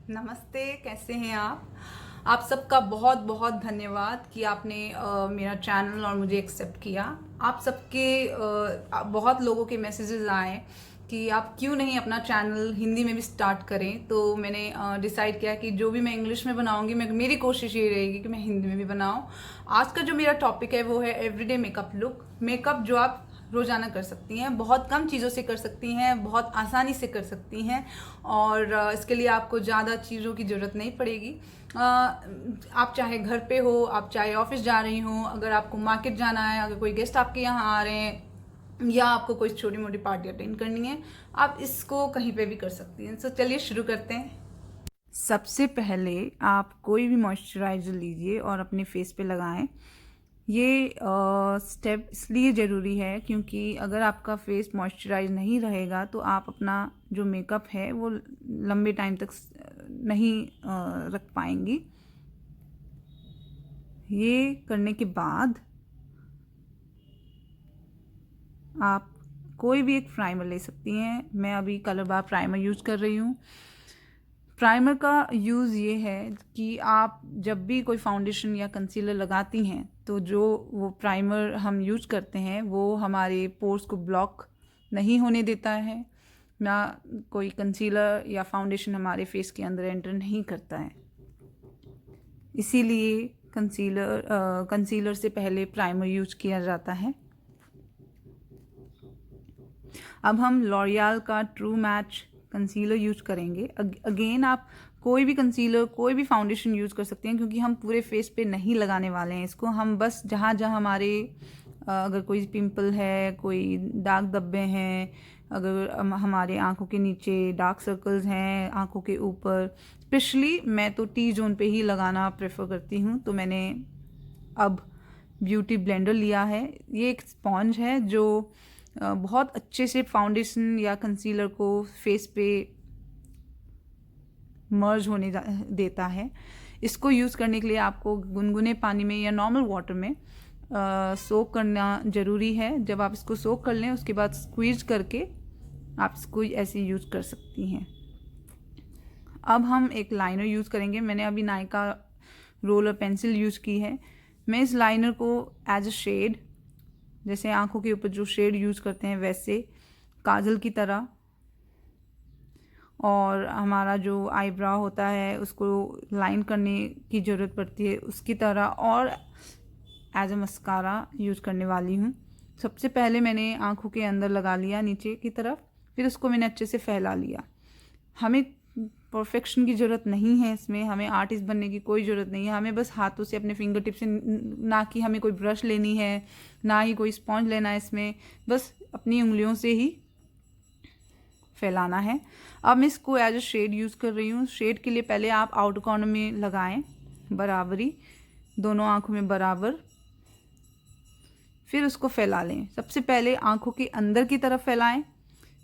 नमस्ते, कैसे हैं आप सबका बहुत बहुत धन्यवाद कि आपने मेरा चैनल और मुझे एक्सेप्ट किया। आप सबके बहुत लोगों के मैसेजेस आए कि आप क्यों नहीं अपना चैनल हिंदी में भी स्टार्ट करें। तो मैंने डिसाइड किया कि जो भी मैं इंग्लिश में बनाऊंगी, मेरी कोशिश ये रहेगी कि मैं हिंदी में भी बनाऊं। आज का जो मेरा टॉपिक है वो है एवरीडे मेकअप लुक। मेकअप जो आप रोज़ाना कर सकती हैं, बहुत कम चीज़ों से कर सकती हैं, बहुत आसानी से कर सकती हैं और इसके लिए आपको ज़्यादा चीज़ों की ज़रूरत नहीं पड़ेगी। आप चाहे घर पे हो, आप चाहे ऑफिस जा रही हो, अगर आपको मार्केट जाना है, अगर कोई गेस्ट आपके यहाँ आ रहे हैं या आपको कोई छोटी मोटी पार्टी अटेंड करनी है, आप इसको कहीं पे भी कर सकती हैं। तो चलिए शुरू करते हैं। सबसे पहले आप कोई भी मॉइस्चराइज़र लीजिए और अपने फेस पे लगाएं। ये स्टेप इसलिए ज़रूरी है क्योंकि अगर आपका फेस मॉइस्चराइज नहीं रहेगा तो आप अपना जो मेकअप है वो लंबे टाइम तक नहीं रख पाएंगी। ये करने के बाद आप कोई भी एक प्राइमर ले सकती हैं। मैं अभी कलर बार प्राइमर यूज़ कर रही हूँ। प्राइमर का यूज़ ये है कि आप जब भी कोई फाउंडेशन या कंसीलर लगाती हैं तो जो वो प्राइमर हम यूज करते हैं वो हमारे पोर्स को ब्लॉक नहीं होने देता है, ना कोई कंसीलर या फाउंडेशन हमारे फेस के अंदर एंटर नहीं करता है। इसीलिए कंसीलर से पहले प्राइमर यूज किया जाता है। अब हम लॉरियल का ट्रू मैच कंसीलर यूज करेंगे। अगेन आप कोई भी कंसीलर, कोई भी फाउंडेशन यूज़ कर सकते हैं क्योंकि हम पूरे फेस पे नहीं लगाने वाले हैं इसको। हम बस जहाँ जहाँ हमारे अगर कोई पिंपल है, कोई दाग धब्बे हैं, अगर हमारे आंखों के नीचे डार्क सर्कल्स हैं, आंखों के ऊपर, स्पेशली मैं तो टी जोन पे ही लगाना प्रेफर करती हूँ। तो मैंने अब ब्यूटी ब्लेंडर लिया है। ये एक स्पॉन्ज है जो बहुत अच्छे से फाउंडेशन या कंसीलर को फेस पे मर्ज होने देता है। इसको यूज़ करने के लिए आपको गुनगुने पानी में या नॉर्मल वाटर में सोक करना ज़रूरी है। जब आप इसको सोक कर लें उसके बाद स्क्वीज करके आप इसको ऐसे यूज़ कर सकती हैं। अब हम एक लाइनर यूज़ करेंगे। मैंने अभी नायका रोलर पेंसिल यूज़ की है। मैं इस लाइनर को एज अ शेड, जैसे आंखों के ऊपर जो शेड यूज़ करते हैं वैसे काजल की तरह, और हमारा जो आईब्रो होता है उसको लाइन करने की ज़रूरत पड़ती है उसकी तरह, और एज अ मस्कारा यूज़ करने वाली हूँ। सबसे पहले मैंने आंखों के अंदर लगा लिया नीचे की तरफ, फिर उसको मैंने अच्छे से फैला लिया। हमें परफेक्शन की ज़रूरत नहीं है इसमें, हमें आर्टिस्ट बनने की कोई ज़रूरत नहीं है। हमें बस हाथों से अपने फिंगर टिप से, ना कि हमें कोई ब्रश लेनी है, ना ही कोई स्पॉन्ज लेना है इसमें, बस अपनी उंगलियों से ही फैलाना है। अब मैं इसको एज अ शेड यूज़ कर रही हूँ। शेड के लिए पहले आप आउटर कॉर्नर में लगाएं बराबरी, दोनों आंखों में बराबर, फिर उसको फैला लें। सबसे पहले आंखों के अंदर की तरफ फैलाएं,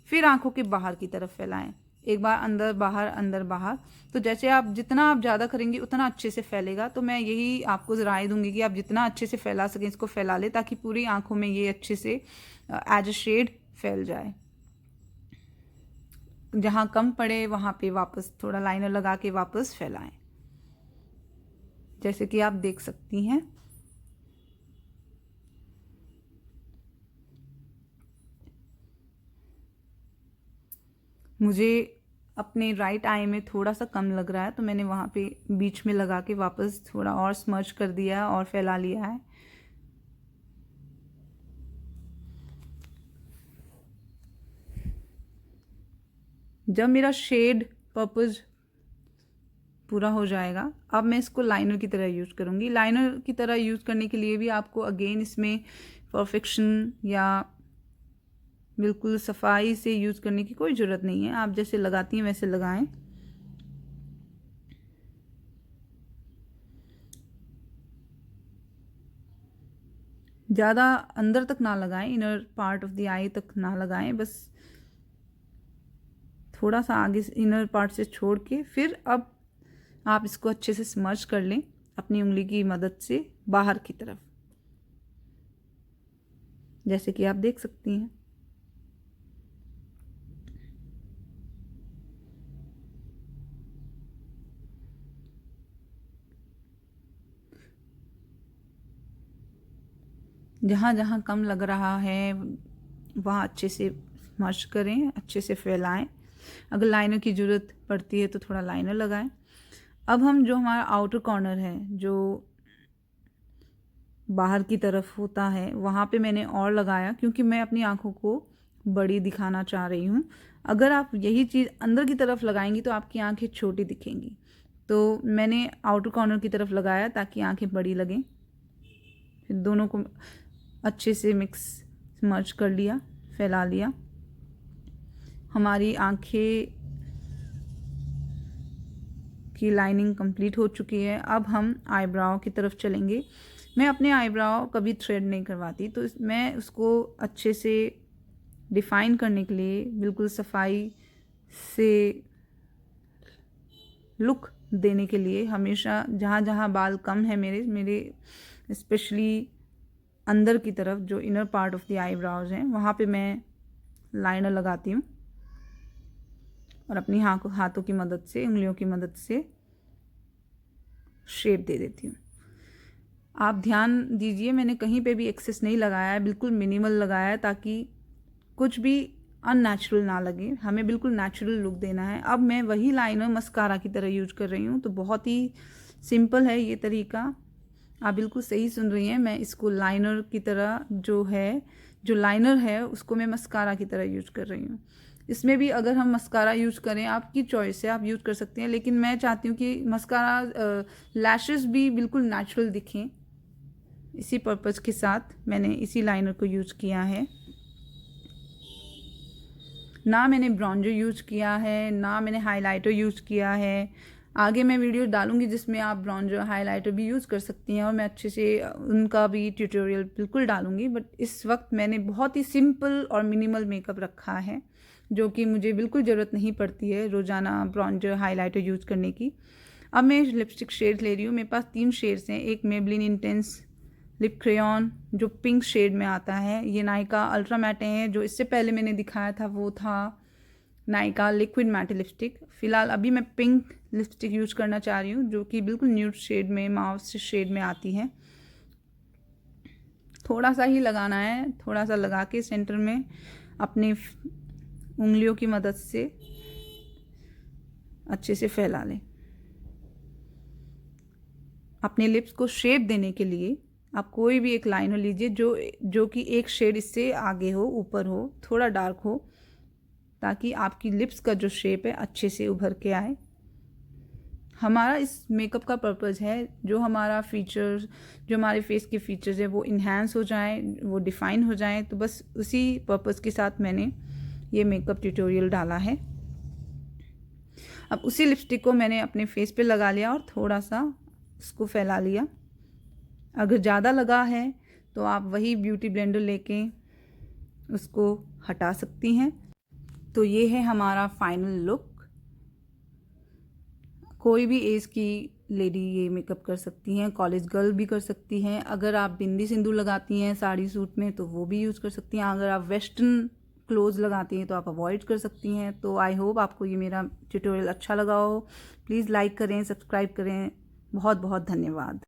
फिर आंखों के बाहर की तरफ फैलाएं। एक बार अंदर बाहर, अंदर बाहर। तो जैसे आप जितना आप ज़्यादा करेंगे उतना अच्छे से फैलेगा। तो मैं यही आपको राय दूंगी कि आप जितना अच्छे से फैला सकें इसको फैला लें, ताकि पूरी आंखों में ये अच्छे से एज अ शेड फैल जाए। जहाँ कम पड़े वहाँ पे वापस थोड़ा लाइनर लगा के वापस फैलाएं, जैसे कि आप देख सकती हैं। मुझे अपने राइट आई में थोड़ा सा कम लग रहा है तो मैंने वहाँ पे बीच में लगा के वापस थोड़ा और स्मर्च कर दिया और फैला लिया है। जब मेरा शेड पर्पज पूरा हो जाएगा, अब मैं इसको लाइनर की तरह यूज़ करूँगी। लाइनर की तरह यूज़ करने के लिए भी आपको अगेन इसमें परफेक्शन या बिल्कुल सफाई से यूज़ करने की कोई ज़रूरत नहीं है। आप जैसे लगाती हैं वैसे लगाएं। ज़्यादा अंदर तक ना लगाएं, इनर पार्ट ऑफ द आई तक ना लगाएं, बस थोड़ा सा आगे इनर पार्ट से छोड़ के फिर अब आप इसको अच्छे से स्मर्च कर लें अपनी उंगली की मदद से बाहर की तरफ, जैसे कि आप देख सकती हैं। जहाँ जहाँ कम लग रहा है वहाँ अच्छे से मर्ज करें, अच्छे से फैलाएं। अगर लाइनर की ज़रूरत पड़ती है तो थोड़ा लाइनर लगाएं। अब हम जो हमारा आउटर कॉर्नर है, जो बाहर की तरफ होता है, वहाँ पे मैंने और लगाया क्योंकि मैं अपनी आँखों को बड़ी दिखाना चाह रही हूँ। अगर आप यही चीज़ अंदर की तरफ लगाएंगी तो आपकी आँखें छोटी दिखेंगी। तो मैंने आउटर कॉर्नर की तरफ लगाया ताकि आँखें बड़ी लगें। फिर दोनों को अच्छे से मर्ज कर लिया, फैला लिया। हमारी आँखें की लाइनिंग कंप्लीट हो चुकी है। अब हम आईब्राव की तरफ चलेंगे। मैं अपने आईब्राव कभी थ्रेड नहीं करवाती, तो मैं उसको अच्छे से डिफ़ाइन करने के लिए, बिल्कुल सफाई से लुक देने के लिए, हमेशा जहाँ जहाँ बाल कम है मेरे स्पेशली अंदर की तरफ जो inner part of the eyebrows हैं, वहाँ पे मैं लाइनर लगाती हूँ और अपनी हाथों की मदद से, उंगलियों की मदद से शेप दे देती हूँ। आप ध्यान दीजिए, मैंने कहीं पे भी एक्सेस नहीं लगाया है, बिल्कुल मिनिमल लगाया है ताकि कुछ भी अननेचुरल ना लगे। हमें बिल्कुल नेचुरल लुक देना है। अब मैं वही लाइनर मस्कारा की तरह यूज कर रही हूँ। तो बहुत ही सिंपल है ये तरीका। आप बिल्कुल सही सुन रही हैं। मैं इसको लाइनर की तरह जो लाइनर है उसको मैं मस्कारा की तरह यूज कर रही हूँ। इसमें भी अगर हम मस्कारा यूज करें, आपकी चॉइस है, आप यूज कर सकते हैं, लेकिन मैं चाहती हूँ कि मस्कारा लैशेस भी बिल्कुल नेचुरल दिखें। इसी पर्पज़ के साथ मैंने इसी लाइनर को यूज किया है। ना मैंने ब्रॉन्जर यूज किया है, ना मैंने हाइलाइटर यूज किया है। आगे मैं वीडियो डालूंगी जिसमें आप ब्रॉन्जर हाइलाइटर भी यूज़ कर सकती हैं और मैं अच्छे से उनका भी ट्यूटोरियल बिल्कुल डालूंगी। बट इस वक्त मैंने बहुत ही सिंपल और मिनिमल मेकअप रखा है, जो कि मुझे बिल्कुल ज़रूरत नहीं पड़ती है रोज़ाना ब्रॉन्जर हाइलाइटर यूज़ करने की। अब मैं लिपस्टिक शेड ले रही हूँ। मेरे पास 3 शेड्स हैं। एक मेबलिन इंटेंस लिप क्रेयॉन जो पिंक शेड में आता है, ये नायका अल्ट्रा मैटे हैं। जो इससे पहले मैंने दिखाया था वो था नायका लिक्विड मैटे लिपस्टिक। फ़िलहाल अभी मैं पिंक लिपस्टिक यूज करना चाह रही हूँ, जो कि बिल्कुल न्यूड शेड में, माव शेड में आती है। थोड़ा सा ही लगाना है, थोड़ा सा लगा के सेंटर में अपनी उंगलियों की मदद से अच्छे से फैला लें। अपने लिप्स को शेप देने के लिए आप कोई भी एक लाइनर लीजिए जो कि एक शेड इससे आगे हो, ऊपर हो, थोड़ा डार्क हो, ताकि आपकी लिप्स का जो शेप है अच्छे से उभर के आए। हमारा इस मेकअप का पर्पज़ है जो हमारा फीचर्स, जो हमारे फेस के फीचर्स है वो इन्हांस हो जाएं, वो डिफ़ाइन हो जाएं। तो बस उसी पर्पज़ के साथ मैंने ये मेकअप ट्यूटोरियल डाला है। अब उसी लिपस्टिक को मैंने अपने फेस पे लगा लिया और थोड़ा सा उसको फैला लिया। अगर ज़्यादा लगा है तो आप वही ब्यूटी ब्लेंडर लेके उसको हटा सकती हैं। तो ये है हमारा फाइनल लुक। कोई भी एज की लेडी ये मेकअप कर सकती हैं, कॉलेज गर्ल भी कर सकती हैं। अगर आप बिंदी सिंदूर लगाती हैं साड़ी सूट में तो वो भी यूज़ कर सकती हैं। अगर आप वेस्टर्न क्लोथ्स लगाती हैं तो आप अवॉइड कर सकती हैं। तो आई होप आपको ये मेरा ट्यूटोरियल अच्छा लगा हो। प्लीज़ लाइक करें, सब्सक्राइब करें। बहुत बहुत धन्यवाद।